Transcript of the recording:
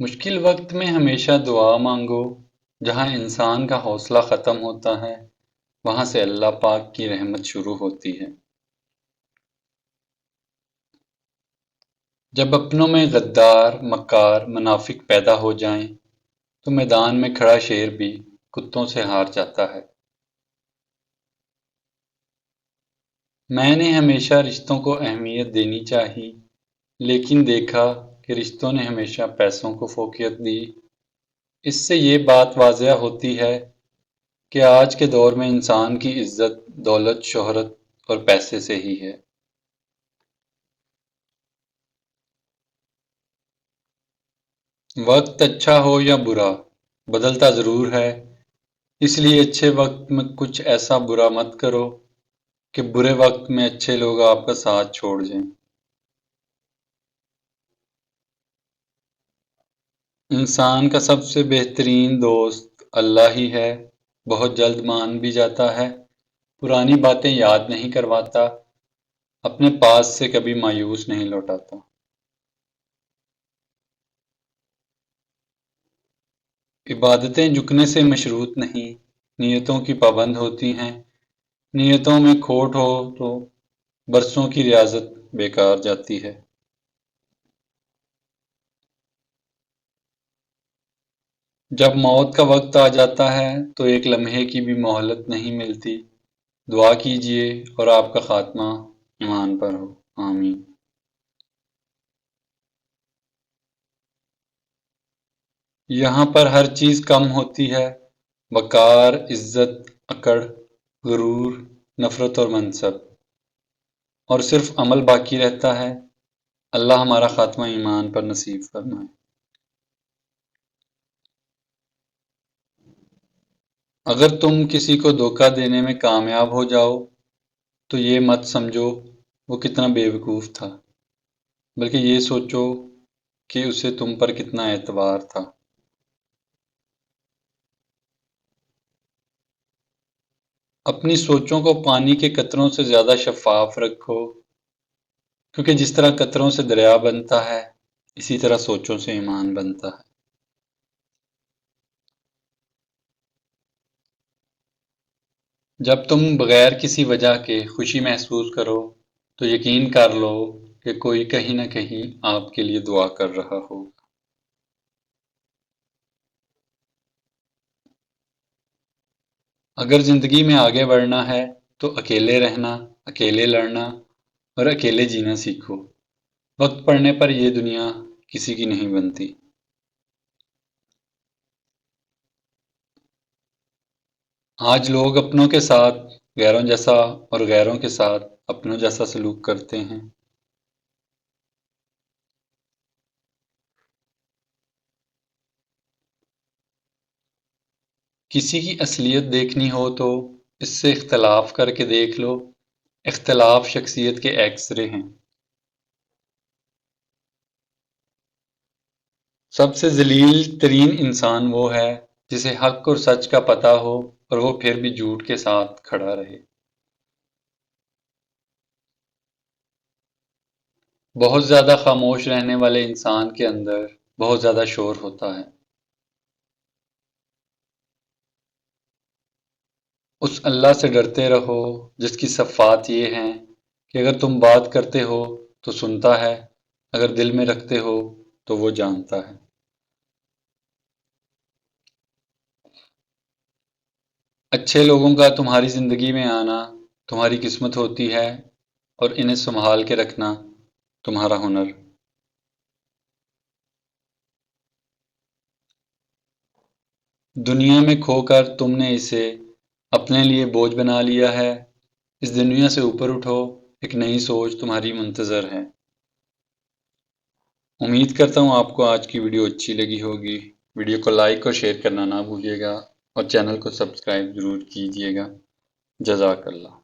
مشکل وقت میں ہمیشہ دعا مانگو۔ جہاں انسان کا حوصلہ ختم ہوتا ہے وہاں سے اللہ پاک کی رحمت شروع ہوتی ہے۔ جب اپنوں میں غدار، مکار، منافق پیدا ہو جائیں تو میدان میں کھڑا شیر بھی کتوں سے ہار جاتا ہے۔ میں نے ہمیشہ رشتوں کو اہمیت دینی چاہی، لیکن دیکھا کہ رشتوں نے ہمیشہ پیسوں کو فوقیت دی۔ اس سے یہ بات واضح ہوتی ہے کہ آج کے دور میں انسان کی عزت دولت، شہرت اور پیسے سے ہی ہے۔ وقت اچھا ہو یا برا بدلتا ضرور ہے، اس لیے اچھے وقت میں کچھ ایسا برا مت کرو کہ برے وقت میں اچھے لوگ آپ کا ساتھ چھوڑ جائیں۔ انسان کا سب سے بہترین دوست اللہ ہی ہے۔ بہت جلد مان بھی جاتا ہے، پرانی باتیں یاد نہیں کرواتا، اپنے پاس سے کبھی مایوس نہیں لوٹاتا۔ عبادتیں جھکنے سے مشروط نہیں، نیتوں کی پابند ہوتی ہیں۔ نیتوں میں کھوٹ ہو تو برسوں کی ریاضت بیکار جاتی ہے۔ جب موت کا وقت آ جاتا ہے تو ایک لمحے کی بھی مہلت نہیں ملتی۔ دعا کیجیے اور آپ کا خاتمہ ایمان پر ہو، آمین۔ یہاں پر ہر چیز کم ہوتی ہے، وقار، عزت، اکڑ، غرور، نفرت اور منصب، اور صرف عمل باقی رہتا ہے۔ اللہ ہمارا خاتمہ ایمان پر نصیب فرمائے۔ اگر تم کسی کو دھوکہ دینے میں کامیاب ہو جاؤ تو یہ مت سمجھو وہ کتنا بے وقوف تھا، بلکہ یہ سوچو کہ اسے تم پر کتنا اعتبار تھا۔ اپنی سوچوں کو پانی کے قطروں سے زیادہ شفاف رکھو، کیونکہ جس طرح قطروں سے دریا بنتا ہے اسی طرح سوچوں سے ایمان بنتا ہے۔ جب تم بغیر کسی وجہ کے خوشی محسوس کرو تو یقین کر لو کہ کوئی کہیں نہ کہیں آپ کے لیے دعا کر رہا ہوگا۔ اگر زندگی میں آگے بڑھنا ہے تو اکیلے رہنا، اکیلے لڑنا اور اکیلے جینا سیکھو۔ وقت پڑنے پر یہ دنیا کسی کی نہیں بنتی۔ آج لوگ اپنوں کے ساتھ غیروں جیسا اور غیروں کے ساتھ اپنوں جیسا سلوک کرتے ہیں۔ کسی کی اصلیت دیکھنی ہو تو اس سے اختلاف کر کے دیکھ لو۔ اختلاف شخصیت کے ایکس رے ہیں۔ سب سے ذلیل ترین انسان وہ ہے جسے حق اور سچ کا پتہ ہو اور وہ پھر بھی جھوٹ کے ساتھ کھڑا رہے۔ بہت زیادہ خاموش رہنے والے انسان کے اندر بہت زیادہ شور ہوتا ہے۔ اس اللہ سے ڈرتے رہو جس کی صفات یہ ہیں کہ اگر تم بات کرتے ہو تو سنتا ہے، اگر دل میں رکھتے ہو تو وہ جانتا ہے۔ اچھے لوگوں کا تمہاری زندگی میں آنا تمہاری قسمت ہوتی ہے اور انہیں سنبھال کے رکھنا تمہارا ہنر۔ دنیا میں کھو کر تم نے اسے اپنے لیے بوجھ بنا لیا ہے۔ اس دنیا سے اوپر اٹھو، ایک نئی سوچ تمہاری منتظر ہے۔ امید کرتا ہوں آپ کو آج کی ویڈیو اچھی لگی ہوگی۔ ویڈیو کو لائک اور شیئر کرنا نہ بھولیے گا اور چینل کو سبسکرائب ضرور کیجیے گا۔ جزاک اللہ۔